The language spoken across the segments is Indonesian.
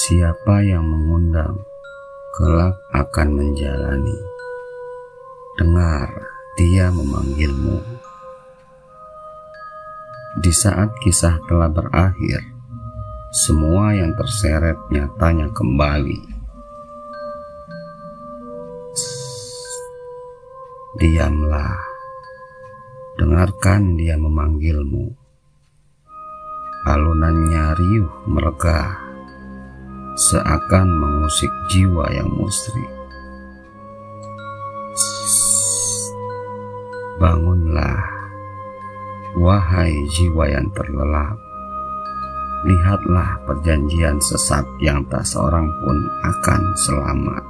Siapa yang mengundang, kelak akan menjalani. Dengar, dia memanggilmu. Di saat kisah telah berakhir, semua yang terseret nyatanya kembali. Diamlah, dengarkan dia memanggilmu. Alunannya riuh mereka, seakan mengusik jiwa yang musrik. Bangunlah, wahai jiwa yang terlelap. Lihatlah perjanjian sesat yang tak seorang pun akan selamat.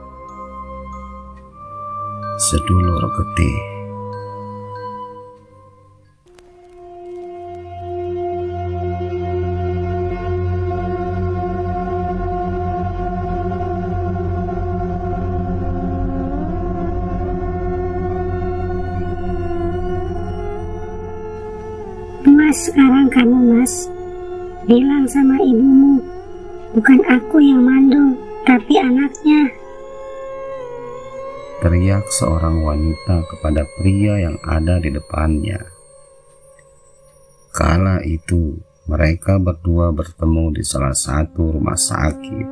Sedulur Getih. Sekarang kamu, Mas, bilang sama ibumu, bukan aku yang mandul, tapi anaknya. Teriak seorang wanita kepada pria yang ada di depannya. Kala itu, mereka berdua bertemu di salah satu rumah sakit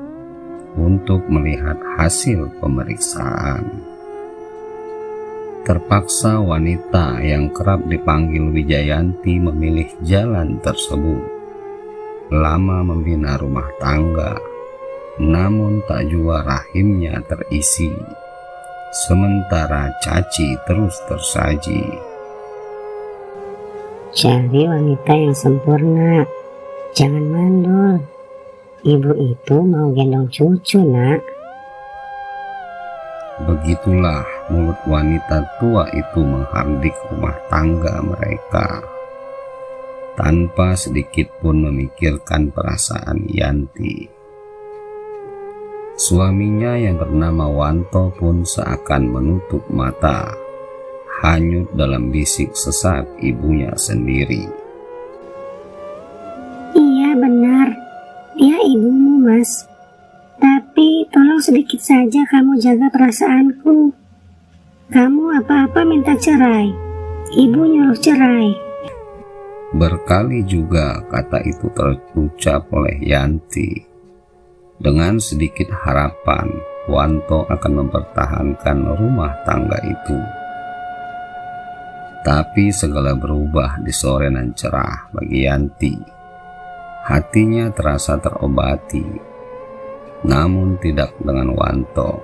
untuk melihat hasil pemeriksaan. Terpaksa wanita yang kerap dipanggil Wijayanti memilih jalan tersebut. Lama membina rumah tangga, namun tak jua rahimnya terisi. Sementara caci terus tersaji. Cari wanita yang sempurna, jangan mandul. Ibu itu mau gendong cucu, nak. Begitulah mulut wanita tua itu menghardik rumah tangga mereka, tanpa sedikit pun memikirkan perasaan Yanti. Suaminya yang bernama Wanto pun seakan menutup mata, hanyut dalam bisik sesat ibunya sendiri. Iya benar, dia ibumu, Mas. Tapi tolong sedikit saja kamu jaga perasaanku. Kamu apa-apa minta cerai, ibu nyuruh cerai. Berkali juga kata itu terucap oleh Yanti. Dengan sedikit harapan, Wanto akan mempertahankan rumah tangga itu. Tapi segala berubah di sore nan cerah bagi Yanti. Hatinya terasa terobati. Namun tidak dengan Wanto.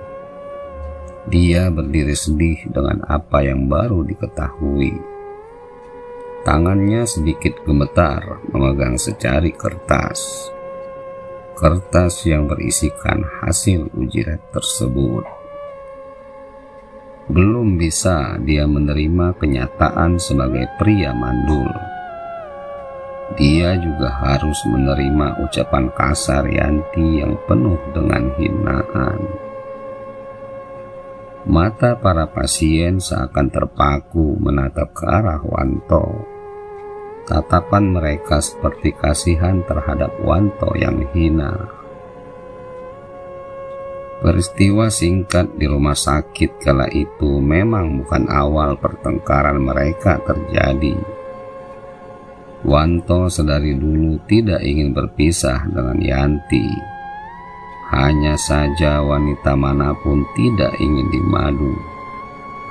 Dia berdiri sedih dengan apa yang baru diketahui. Tangannya sedikit gemetar memegang secari kertas. Kertas yang berisikan hasil uji lab tersebut. Belum bisa dia menerima kenyataan sebagai pria mandul. Dia juga harus menerima ucapan kasar Yanti yang penuh dengan hinaan. Mata para pasien seakan terpaku menatap ke arah Wanto. Tatapan mereka seperti kasihan terhadap Wanto yang hina. Peristiwa singkat di rumah sakit kala itu memang bukan awal pertengkaran mereka terjadi. Wanto sedari dulu tidak ingin berpisah dengan Yanti. Hanya saja wanita manapun tidak ingin dimadu,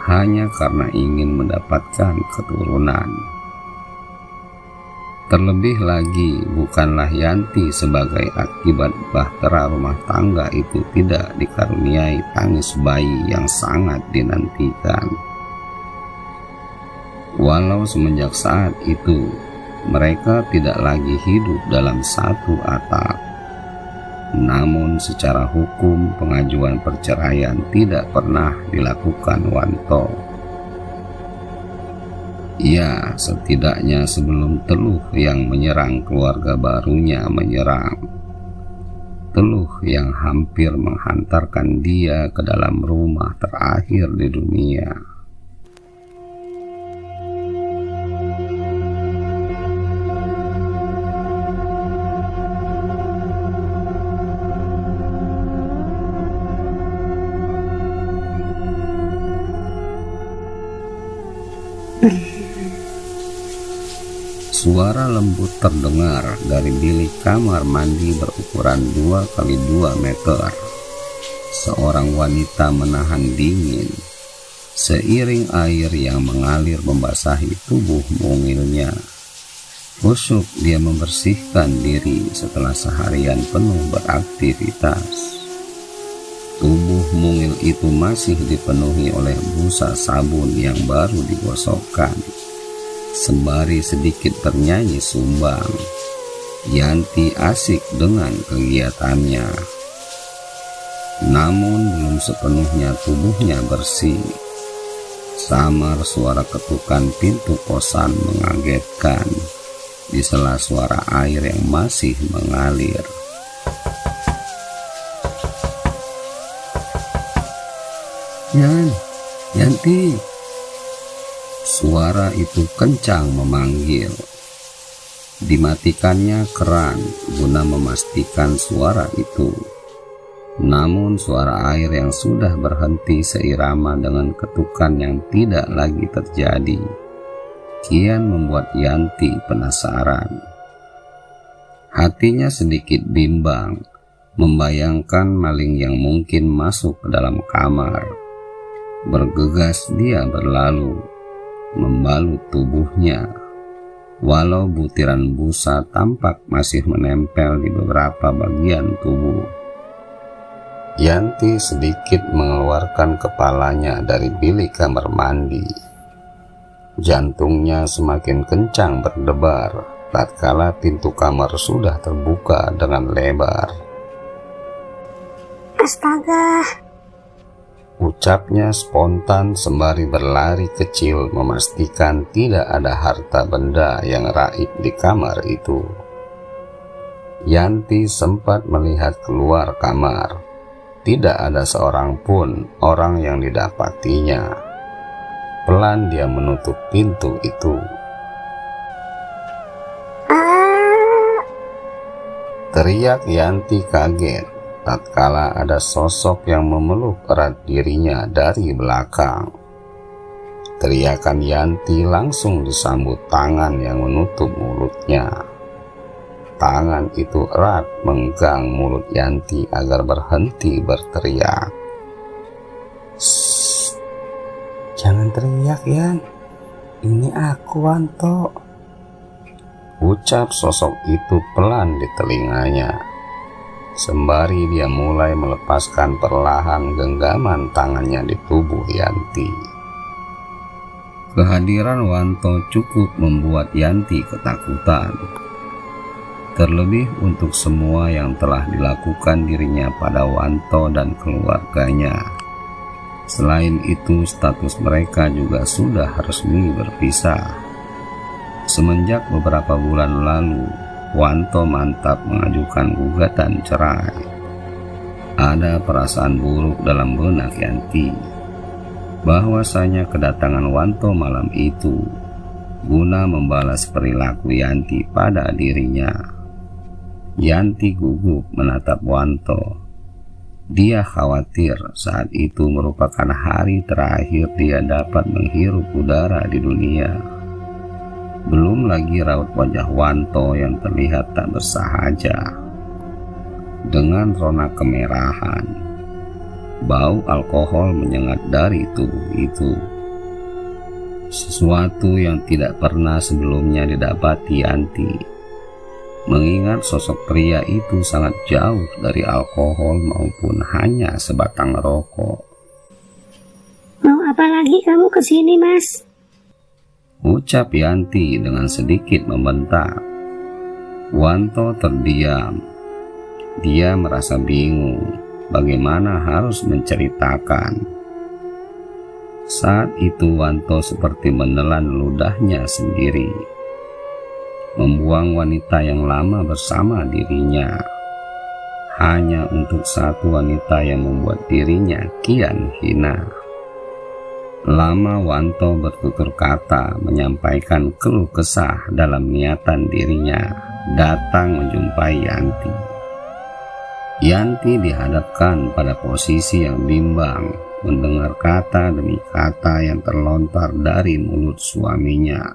hanya karena ingin mendapatkan keturunan. Terlebih lagi, bukanlah Yanti sebagai akibat bahtera rumah tangga itu tidak dikaruniai tangis bayi yang sangat dinantikan. Walau semenjak saat itu, mereka tidak lagi hidup dalam satu atap. Namun secara hukum pengajuan perceraian tidak pernah dilakukan Wanto. Ya, setidaknya sebelum Teluh yang menyerang keluarga barunya menyerang. Teluh yang hampir menghantarkan dia ke dalam rumah terakhir di dunia. Suara lembut terdengar dari bilik kamar mandi berukuran 2x2 meter. Seorang wanita menahan dingin seiring air yang mengalir membasahi tubuh mungilnya. Khusyuk dia membersihkan diri setelah seharian penuh beraktivitas. Tubuh mungil itu masih dipenuhi oleh busa sabun yang baru digosokkan. Sembari sedikit bernyanyi sumbang, Yanti asik dengan kegiatannya. Namun belum sepenuhnya tubuhnya bersih. Samar suara ketukan pintu kosan mengagetkan di sela suara air yang masih mengalir. Yanti. Suara itu kencang memanggil. Dimatikannya keran guna memastikan suara itu. Namun suara air yang sudah berhenti seirama dengan ketukan yang tidak lagi terjadi kian membuat Yanti penasaran. Hatinya sedikit bimbang membayangkan maling yang mungkin masuk ke dalam kamar. Bergegas dia berlalu, membalut tubuhnya, walau butiran busa tampak masih menempel di beberapa bagian tubuh. Yanti sedikit mengeluarkan kepalanya dari bilik kamar mandi. Jantungnya semakin kencang berdebar tatkala pintu kamar sudah terbuka dengan lebar. Astaga! Ucapnya spontan sembari berlari kecil memastikan tidak ada harta benda yang raib di kamar itu. Yanti sempat melihat keluar kamar. Tidak ada seorang pun orang yang didapatinya. Pelan dia menutup pintu itu. Teriak Yanti kaget tatkala ada sosok yang memeluk erat dirinya dari belakang. Teriakan Yanti langsung disambut tangan yang menutup mulutnya. Tangan itu erat menggang mulut Yanti agar berhenti berteriak. "Shh, jangan teriak, Yan. Ini aku, Wanto," ucap sosok itu pelan di telinganya. Sembari dia mulai melepaskan perlahan genggaman tangannya di tubuh Yanti. Kehadiran Wanto cukup membuat Yanti ketakutan. Terlebih untuk semua yang telah dilakukan dirinya pada Wanto dan keluarganya. Selain itu, status mereka juga sudah resmi berpisah. Semenjak beberapa bulan lalu, Wanto mantap mengajukan gugatan cerai. Ada perasaan buruk dalam benak Yanti, bahwasanya kedatangan Wanto malam itu guna membalas perilaku Yanti pada dirinya. Yanti gugup menatap Wanto. Dia khawatir saat itu merupakan hari terakhir dia dapat menghirup udara di dunia. Belum lagi raut wajah Wanto yang terlihat tak bersahaja, dengan rona kemerahan. Bau alkohol menyengat dari tubuh itu. Sesuatu yang tidak pernah sebelumnya didapati Yanti, mengingat sosok pria itu sangat jauh dari alkohol maupun hanya sebatang rokok. "Mau apa lagi kamu kesini, Mas?" ucap Yanti dengan sedikit membentak. Wanto terdiam. Dia merasa bingung bagaimana harus menceritakan. Saat itu Wanto seperti menelan ludahnya sendiri, membuang wanita yang lama bersama dirinya, hanya untuk satu wanita yang membuat dirinya kian hina. Lama Wanto bertutur kata menyampaikan keluh kesah dalam niatan dirinya datang menjumpai Yanti. Yanti dihadapkan pada posisi yang bimbang mendengar kata demi kata yang terlontar dari mulut suaminya.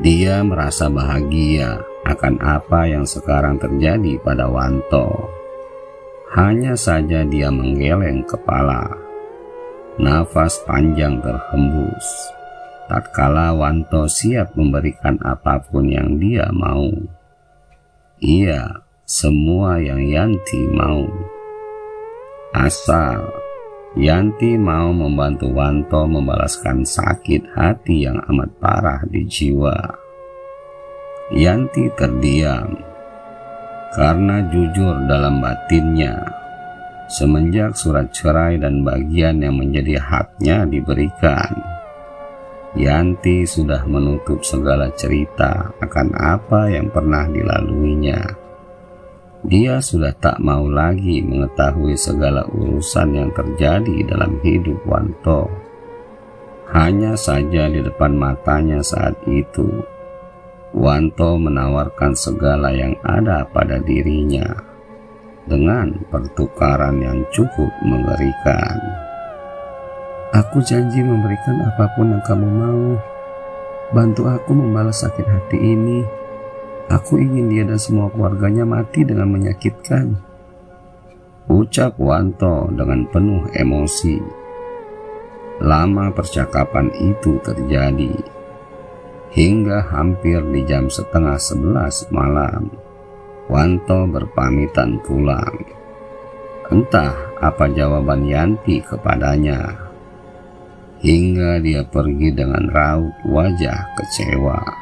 Dia merasa bahagia akan apa yang sekarang terjadi pada Wanto. Hanya saja dia menggeleng kepala. Nafas panjang terhembus. Tatkala Wanto siap memberikan apapun yang dia mau. Iya, semua yang Yanti mau. Asal Yanti mau membantu Wanto membalaskan sakit hati yang amat parah di jiwa. Yanti terdiam karena jujur dalam batinnya. Semenjak surat cerai dan bagian yang menjadi haknya diberikan, Yanti sudah menutup segala cerita akan apa yang pernah dilaluinya. Dia sudah tak mau lagi mengetahui segala urusan yang terjadi dalam hidup Wanto. Hanya saja di depan matanya saat itu, Wanto menawarkan segala yang ada pada dirinya dengan pertukaran yang cukup mengerikan. Aku janji memberikan apapun yang kamu mau. Bantu aku membalas sakit hati ini. Aku ingin dia dan semua keluarganya mati dengan menyakitkan, ucap Wanto dengan penuh emosi. Lama percakapan itu terjadi hingga hampir di jam 10:30 malam. Wanto berpamitan pulang. Entah apa jawaban Yanti kepadanya, hingga dia pergi dengan raut wajah kecewa.